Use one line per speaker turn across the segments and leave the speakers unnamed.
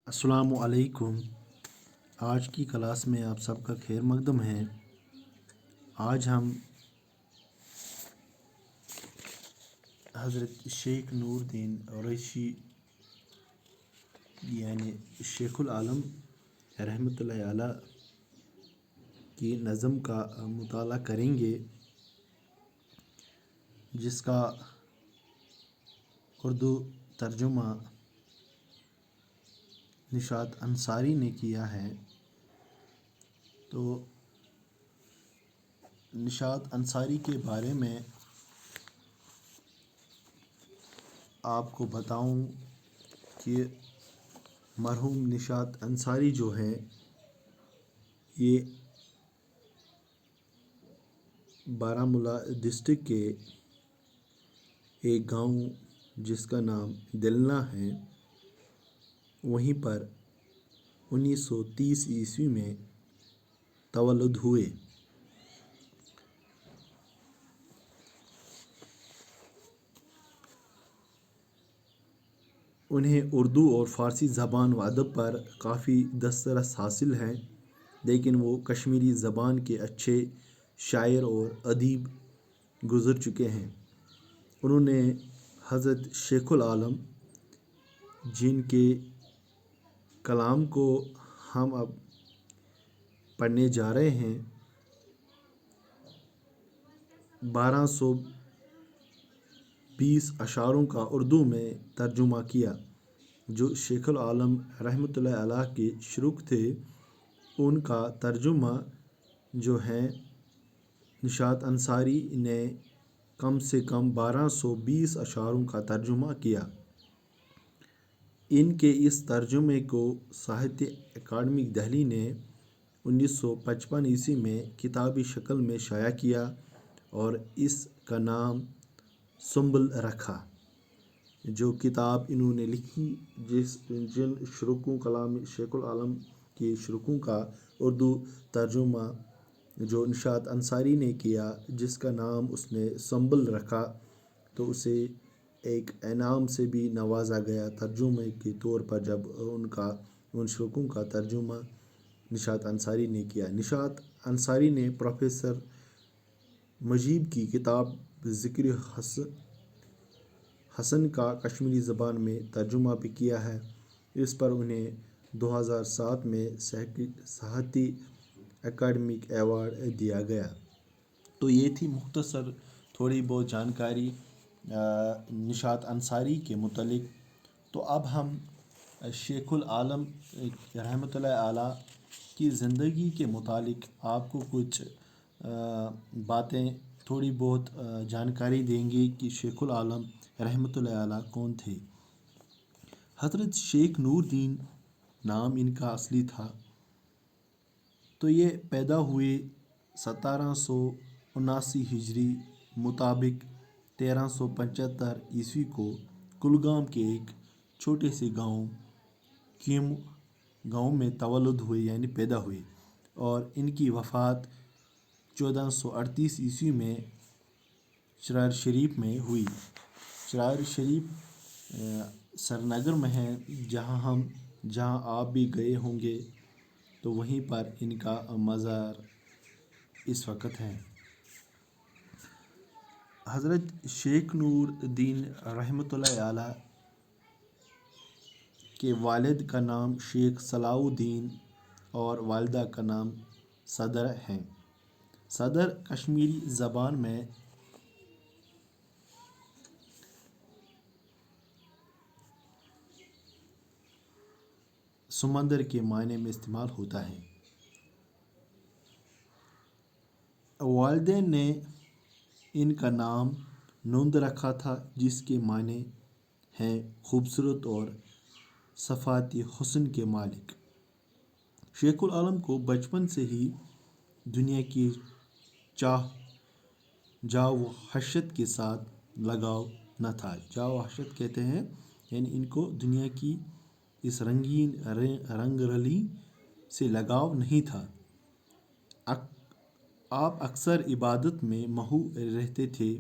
السلام علیکم۔ آج کی کلاس میں آپ سب کا خیر مقدم ہے۔ آج ہم حضرت شیخ نور الدین اویسی یعنی شیخ العالم رحمۃ اللہ علیہ کی نظم کا مطالعہ کریں گے، جس کا اردو ترجمہ نشاط انصاری نے کیا ہے۔ تو نشاط انصاری کے بارے میں آپ کو بتاؤں کہ مرحوم نشاط انصاری جو ہے یہ بارہمولہ ڈسٹرکٹ کے ایک گاؤں جس کا نام دلنا ہے، وہیں پر 1930 عیسوی میں تولد ہوئے۔ انہیں اردو اور فارسی زبان و ادب پر کافی دسترس حاصل ہے، لیکن وہ کشمیری زبان کے اچھے شاعر اور ادیب گزر چکے ہیں۔ انہوں نے حضرت شیخ العالم، جن کے کلام کو ہم اب پڑھنے جا رہے ہیں، 1220 اشعاروں کا اردو میں ترجمہ کیا۔ جو شیخ العالم رحمۃ اللہ علیہ کے شیوخ تھے، ان کا ترجمہ جو ہے نشاط انصاری نے کم سے کم 1220 اشعاروں کا ترجمہ کیا۔ ان کے اس ترجمے کو ساہتیہ اکیڈمی دہلی نے 1955 عیسوی میں کتابی شکل میں شائع کیا اور اس کا نام سنبل رکھا۔ جو کتاب انہوں نے لکھی، جن شروحوں کلام شیخ العالم کے شروحوں کا اردو ترجمہ جو نشاط انصاری نے کیا، جس کا نام اس نے سنبل رکھا، تو اسے ایک انعام سے بھی نوازا گیا ترجمے کے طور پر، جب ان شروحوں کا ترجمہ نشاط انصاری نے کیا۔ نشاط انصاری نے پروفیسر مجیب کی کتاب ذکر حسن کا کشمیری زبان میں ترجمہ بھی کیا ہے۔ اس پر انہیں 2007 میں ساہتیہ اکیڈمی ایوارڈ دیا گیا۔ تو یہ تھی مختصر تھوڑی بہت جانکاری نشاط انصاری کے متعلق۔ تو اب ہم شیخ العالم رحمۃ اللہ علیہ کی زندگی کے متعلق آپ کو کچھ باتیں تھوڑی بہت جانکاری دیں گے کہ شیخ العالم رحمۃ اللہ علیہ کون تھے۔ حضرت شیخ نور الدین نام ان کا اصلی تھا۔ تو یہ پیدا ہوئے 1779 ہجری مطابق 1375 عیسوی کو کلگام کے ایک چھوٹے سے گاؤں کیم گاؤں میں تولد ہوئے، یعنی پیدا ہوئے، اور ان کی وفات 1438 عیسوی میں چرار شریف میں ہوئی۔ چرار شریف سرینگر میں ہے، جہاں آپ بھی گئے ہوں گے، تو وہیں پر ان کا مزار اس وقت ہے۔ حضرت شیخ نور الدین رحمۃ اللہ علیہ کے والد کا نام شیخ صلاح الدین اور والدہ کا نام صدر ہے۔ صدر کشمیری زبان میں سمندر کے معنی میں استعمال ہوتا ہے۔ والدین نے ان کا نام نند رکھا تھا، جس کے معنی ہیں خوبصورت اور صفاتی حسن کے مالک۔ شیخ العالم کو بچپن سے ہی دنیا کی جاہ و حشت کے ساتھ لگاؤ نہ تھا۔ جاہ و حشت کہتے ہیں، یعنی ان کو دنیا کی اس رنگین رنگ رلی سے لگاؤ نہیں تھا۔ آپ اکثر عبادت میں مشغول رہتے تھے،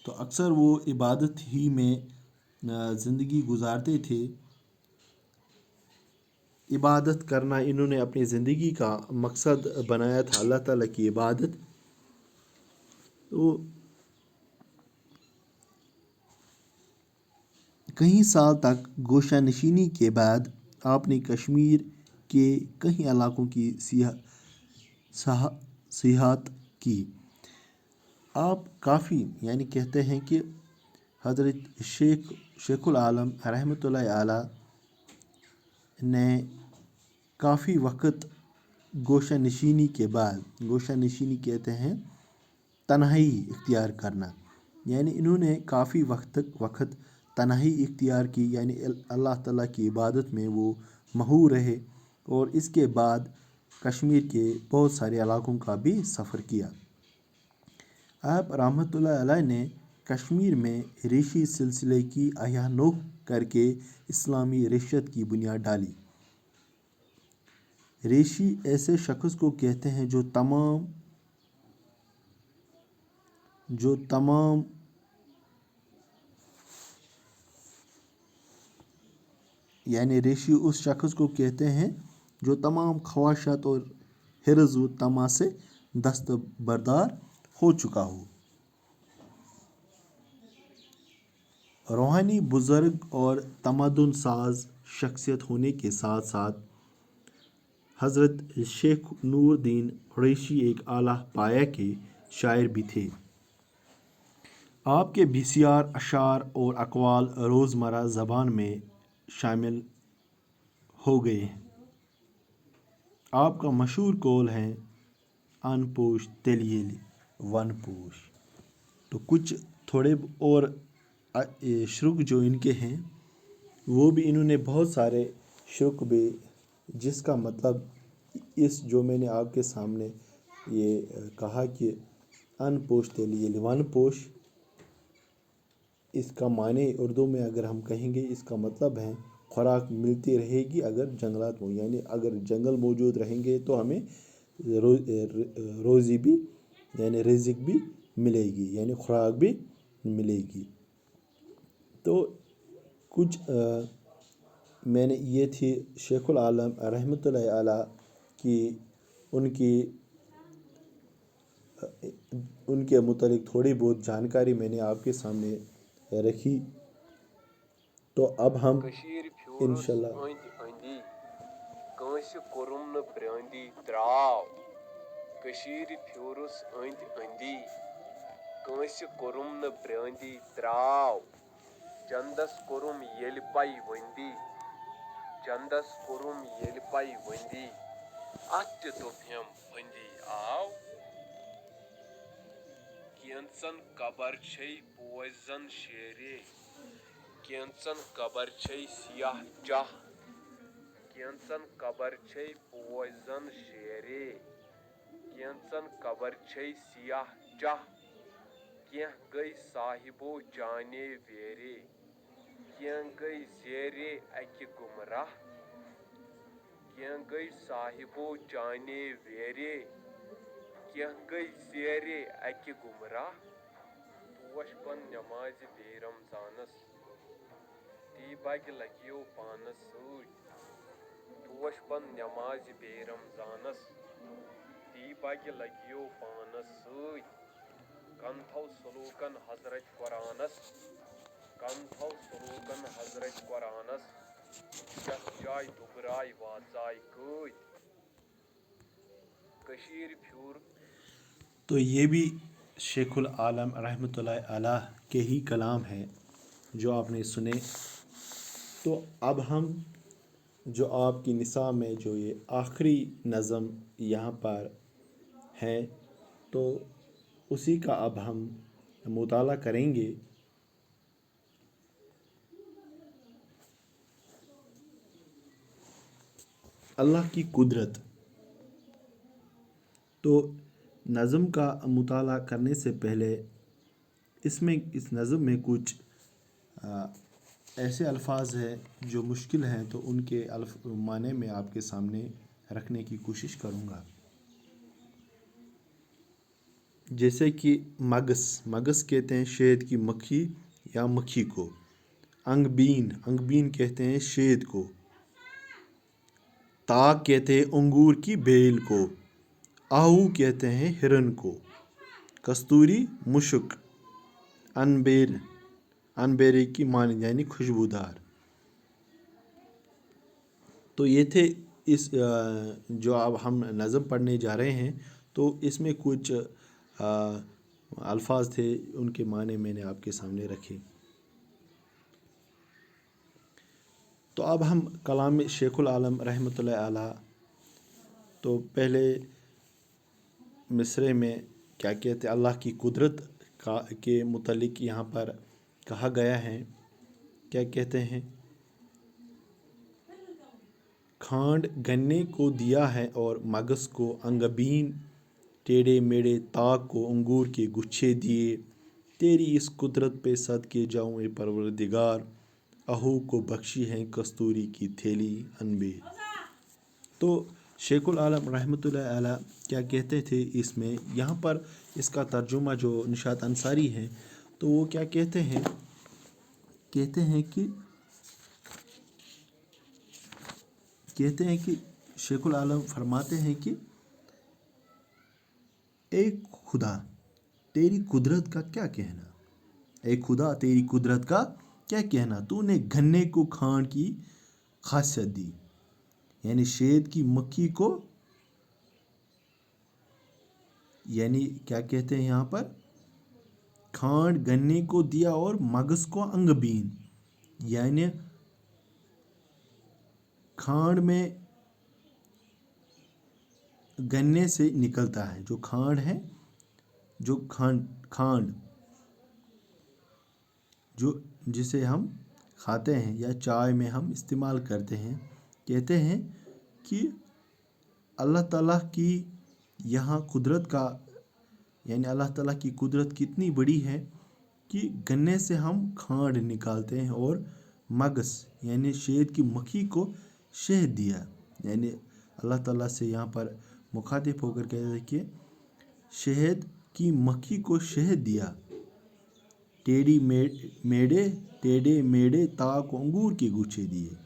تو اکثر وہ عبادت ہی میں ज़िंदगी गुजारते थे, इबादत करना इन्होंने अपनी ज़िंदगी का मकसद बनाया था, अल्लाह ताला की इबादत। तो कई साल तक गोशा नशीनी के बाद आपने कश्मीर के कई इलाकों की सियाहत की। आप काफ़ी यानी कहते हैं कि हज़रत शेखुल आलम रहमतुल्लाह अलैह ने काफ़ी वक्त गोशा नशीनी के बाद, गोशा नशीनी कहते हैं तन्हाई इख्तियार करना, यानी इन्होंने काफ़ी वक्त तन्हाई इख्तियार की, यानी अल्लाह ताला की इबादत में वो मशहूर रहे। और इसके बाद कश्मीर के बहुत सारे इलाकों का भी सफ़र किया। आप रहमतुल्लाह अलैह ने कश्मीर में ऋषि सिलसिले की अहया करके इस्लामी रिश्त की बुनियाद डाली। ऋषि ऐसे शख्स को कहते हैं जो तमाम यानी ऋषि उस शख्स को कहते हैं जो तमाम ख्वाहिशात और हिर्ज़ व तमा से दस्तबरदार हो चुका हो। रूहानी बुज़ुर्ग और तमद्दुन साज शख्सियत होने के साथ साथ हज़रत शेख नूरुद्दीन कुरैशी एक आला पाया के शायर भी थे। आपके बिस्यार अशार और अक़वाल रोज़मर्रा ज़बान में शामिल हो गए हैं। आपका मशहूर कौल है अन पोश तेलिए वन पोश। तो कुछ थोड़े और शुरुक जो इनके हैं वो भी इन्होंने बहुत सारे शुरुक भी, जिसका मतलब इस जो मैंने आपके सामने ये कहा कि अनपोश तेलिए वन पोश, इसका माने उर्दू में अगर हम कहेंगे इसका मतलब है खुराक मिलती रहेगी अगर जंगलात हो, यानी अगर जंगल मौजूद रहेंगे तो हमें रोज़ी भी यानी रिज़्क भी मिलेगी, यानी खुराक भी मिलेगी। तो कुछ मैंने ये थी शेखुल आलम रहमतुल्लाह अलैह की उनके मुतालिक थोड़ी बहुत जानकारी मैंने आपके सामने रखी। तो अब हम इंशाल्लाह
चंदस कोरुम येल पाई वंदी चंदस कोरुम येल पाई वंदी अत दोभ्यम वंदी आव केंसन कबर छै पोजन शेरे केंसन कबर छै सियाह चाह केंसन कबर छै पोजन शेरे केंसन कबर छै सियाह चाह केह गई साहिबो जाने वेरे केह गई जेरे अकि गुमराह केह गई साहिबो जाने वेरे केह गई जेरे अकि गुमराह तोश पन नमाज बे रमजानस ती बग लगियो पानस सूद तोश पन नमाज बे रमजानस ती बग लगियो पानस सूद कंथौ सलूकन हजरत कुरानस कंथौ सलूकन हजरत कुरानस यस जाय दुबराय वाजाय कूद कशीर फ्यूर।
तो ये भी शेखुल आलम रहमतुल्लाह अलैह के ही कलाम हैं जो आपने सुने। तो अब हम जो आपकी निसाब में जो ये आखिरी नज़म यहाँ पर है तो उसी का अब हम मुताला करेंगे। अल्लाह की कुदरत। तो नज़म का मुताला करने से पहले इस नज़म में कुछ ऐसे अल्फाज हैं जो मुश्किल हैं, तो उनके माने में आपके सामने रखने की कोशिश करूँगा। जैसे कि मगस कहते हैं शहद की मक्खी या मक्खी को। अंगबीन कहते हैं शेद को, ताक कहते हैं अंगूर की बेल को, आहू कहते हैं हिरन को, कस्तूरी मुशक, अनबेरे की मानी यानी खुशबूदार। तो ये थे इस जो अब हम नज़म पढ़ने जा रहे हैं, तो इसमें कुछ अल्फाज थे, उनके माने मैंने आपके सामने रखे। तो अब हम कलाम शेखुल आलम रहमतुल्लाह अलैह, तो पहले मिसरे में क्या कहते हैं, अल्लाह की कुदरत के मुतल्लिक यहाँ पर कहा गया है। क्या कहते हैं, खांड गन्ने को दिया है और मगस को अंगबीन, टेढ़े मेढ़े ताक को अंगूर के गुच्छे दिए, तेरी इस कुदरत पे सदके जाऊँ ए परवरदिगार, आहू को बख्शी है कस्तूरी की थैली अनबेर। तो शेखुल आलम रहमतुल्लाह अलैह क्या कहते थे इसमें, यहाँ पर इसका तर्जुमा जो निशात अंसारी है, तो वो क्या कहते हैं कि शेखुल आलम फरमाते हैं कि ए खुदा तेरी कुदरत का क्या कहना, ए खुदा तेरी कुदरत का क्या कहना, तूने गन्ने को खांड की खासियत दी, यानी शेद की मक्खी को, यानी क्या कहते हैं यहाँ पर, खांड गन्ने को दिया और मगज को अंगबीन, यानी खांड में गन्ने से निकलता है जो खांड है, जो खांड जो जिसे हम खाते हैं या चाय में हम इस्तेमाल करते हैं। कहते हैं कि अल्लाह ताला की यहाँ कुदरत का, यानी अल्लाह ताला की कुदरत कितनी बड़ी है कि गन्ने से हम खांड निकालते हैं और मगस यानी शहद की मक्खी को शहद दिया, यानी अल्लाह ताला से यहाँ पर मुखातिब होकर कहते हैं कि शहद की मक्खी को शहद दिया, टेढ़े मेढ़े ताक अंगूर के गुच्छे दिए,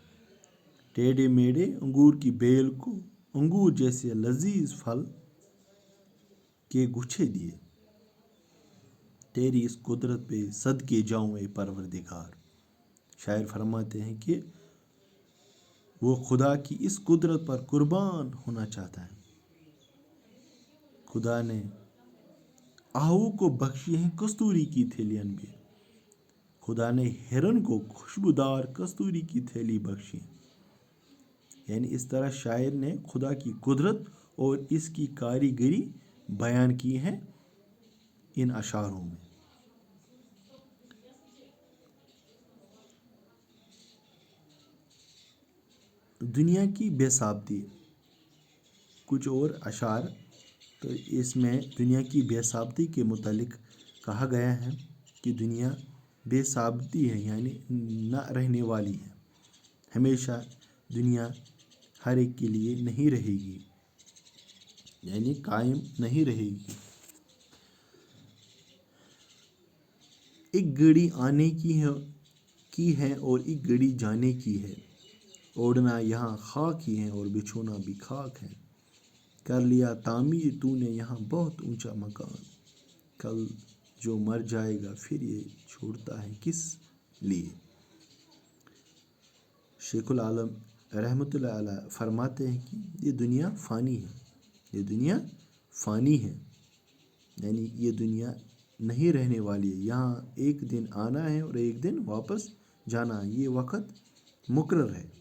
टेढ़े मेढ़े अंगूर की बेल को अंगूर जैसे लजीज फल के गुच्छे दिए, तेरी इस कुदरत पे सदके जाऊँ ए परवरदिगार। शायर फरमाते हैं कि वो खुदा की इस कुदरत पर कुर्बान होना चाहता है। खुदा ने आहू को बख्शी है कस्तूरी की थैली अनबेर, खुदा ने हिरन को खुशबूदार कस्तूरी की थैली बख्शी। यानी इस तरह शायर ने खुदा की कुदरत और इसकी कारीगरी बयान की है इन अशारों में। दुनिया की बेसाबती, कुछ और अशार, तो इसमें दुनिया की बेसाबती के मुतालिक कहा गया है कि दुनिया बेसाबती है, यानी न रहने वाली है, हमेशा दुनिया हर एक के लिए नहीं रहेगी, यानी कायम नहीं रहेगी। एक घड़ी आने की है और एक घड़ी जाने की है, ओढ़ना यहाँ खाक ही है और बिछोना भी खाक है, कर लिया तामीर तूने यहाँ बहुत ऊंचा मकान, कल जो मर जाएगा फिर ये छोड़ता है किस लिए। शेखुल आलम रहमतुल्लाह अलैह फरमाते हैं कि ये दुनिया फ़ानी है, ये दुनिया फ़ानी है, यानी ये दुनिया नहीं रहने वाली है, यहाँ एक दिन आना है और एक दिन वापस जाना है, ये वक़्त मुकर्रर है,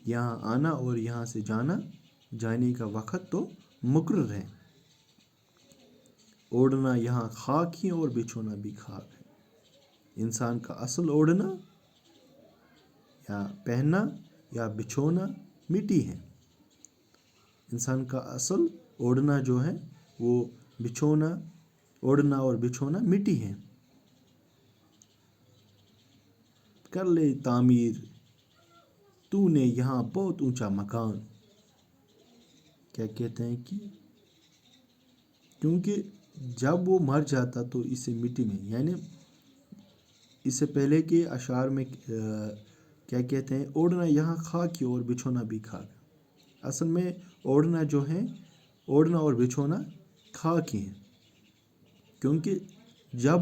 यहाँ आना और यहाँ से जाने का वक़्त तो मुकर्रर है। ओढ़ना यहाँ खाक ही और बिछोना भी खाक है। इंसान का असल ओढ़ना या पहनना या बिछोना मिट्टी है, इंसान का असल ओढ़ना जो है वो ओढ़ना और बिछोना मिट्टी है। कर ले तामीर तूने यहाँ बहुत ऊंचा मकान, क्या कहते हैं कि क्योंकि जब वो मर जाता तो इसे मिट्टी में, यानी اس سے پہلے کے اشعار میں کیا کہتے ہیں، اوڑھنا یہاں خاک کی اور بچھونا بھی خاک. اصل میں اوڑھنا جو ہے، اوڑھنا اور بچھونا خاک ہی ہیں، کیونکہ جب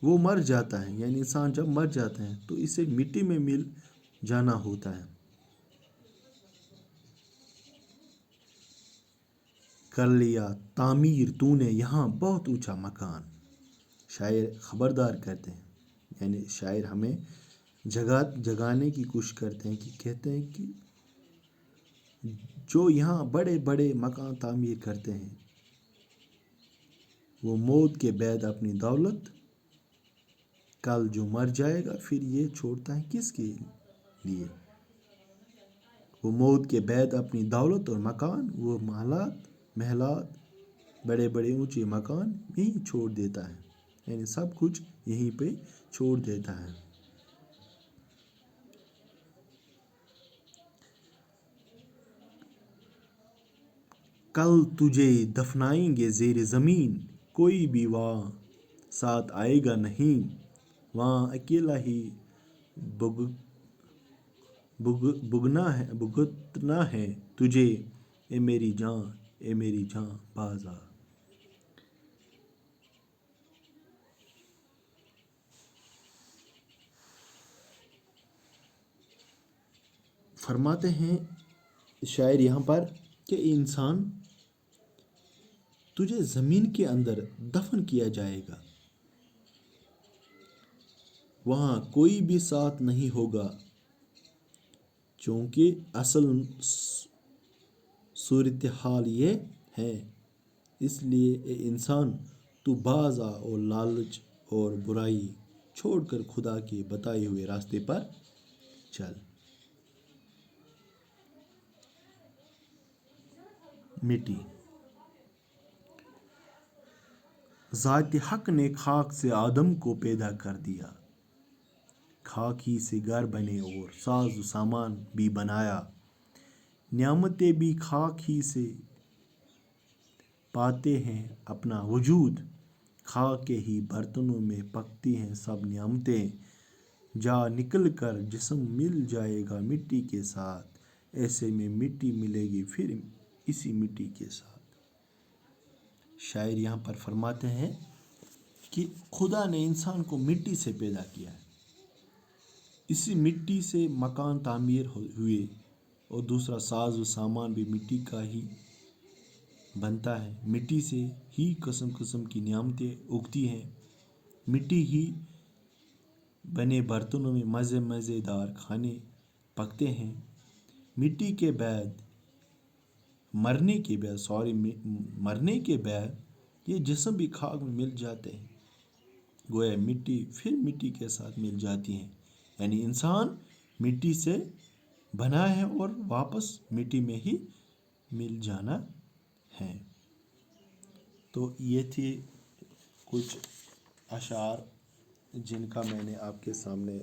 وہ مر جاتا ہے، یعنی انسان جب مر جاتا ہے تو اسے مٹی میں مل جانا ہوتا ہے. کر لیا تعمیر تو نے یہاں بہت اونچا مکان. شاعر خبردار کرتے ہیں، یعنی شاعر ہمیں جگانے کی کوشش کرتے ہیں، کہ کہتے ہیں کہ جو یہاں بڑے بڑے مکان تعمیر کرتے ہیں وہ موت کے بعد اپنی دولت کل جو مر جائے گا پھر یہ چھوڑتا ہے کس کے لیے؟ وہ موت کے بعد اپنی دولت اور مکان، وہ محلات بڑے بڑے اونچے مکان یہیں چھوڑ دیتا ہے، یعنی سب کچھ یہیں پہ چھوڑ دیتا ہے. کل تجھے دفنائیں گے زیر زمین، کوئی بھی وہاں ساتھ آئے گا نہیں، وہاں اکیلا ہی بھگتنا ہے تجھے، اے میری جان اے میری جان باز آ. فرماتے ہیں شاعر یہاں پر کہ انسان تجھے زمین کے اندر دفن کیا جائے گا، وہاں کوئی بھی ساتھ نہیں ہوگا، چونکہ اصل صورتحال یہ ہے. اس لیے اے انسان تو باز آ اور لالچ اور برائی چھوڑ کر خدا کے بتائے ہوئے راستے پر چل. مٹی. ذات حق نے خاک سے آدم کو پیدا کر دیا، خاک ہی سے گھر بنے اور ساز و سامان بھی بنایا، نعمتیں بھی خاک ہی سے پاتے ہیں اپنا وجود، خاک کے ہی برتنوں میں پکتی ہیں سب نعمتیں، جا نکل کر جسم مل جائے گا مٹی کے ساتھ، ایسے میں مٹی ملے گی پھر اسی مٹی کے ساتھ. شاعر یہاں پر فرماتے ہیں کہ خدا نے انسان کو مٹی سے پیدا کیا ہے، اسی مٹی سے مکان تعمیر ہوئے، اور دوسرا ساز و سامان بھی مٹی کا ہی بنتا ہے، مٹی سے ہی قسم قسم کی نعمتیں اگتی ہیں، مٹی ہی بنے برتنوں میں مزے دار کھانے پکتے ہیں. مٹی کے بعد مرنے کے بعد یہ جسم بھی خاک میں مل جاتے ہیں، گویا مٹی پھر مٹی کے ساتھ مل جاتی ہیں، یعنی انسان مٹی سے بنا ہے اور واپس مٹی میں ہی مل جانا ہے. تو یہ تھی کچھ اشعار جن کا میں نے آپ کے سامنے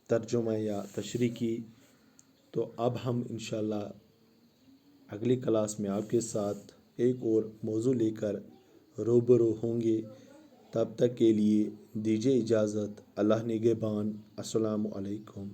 ترجمہ یا تشریح کی. تو اب ہم انشاءاللہ اگلی کلاس میں آپ کے ساتھ ایک اور موضوع لے کر روبرو ہوں گے. تب تک کے لیے دیجیے اجازت. اللہ نگہبان. السلام علیکم.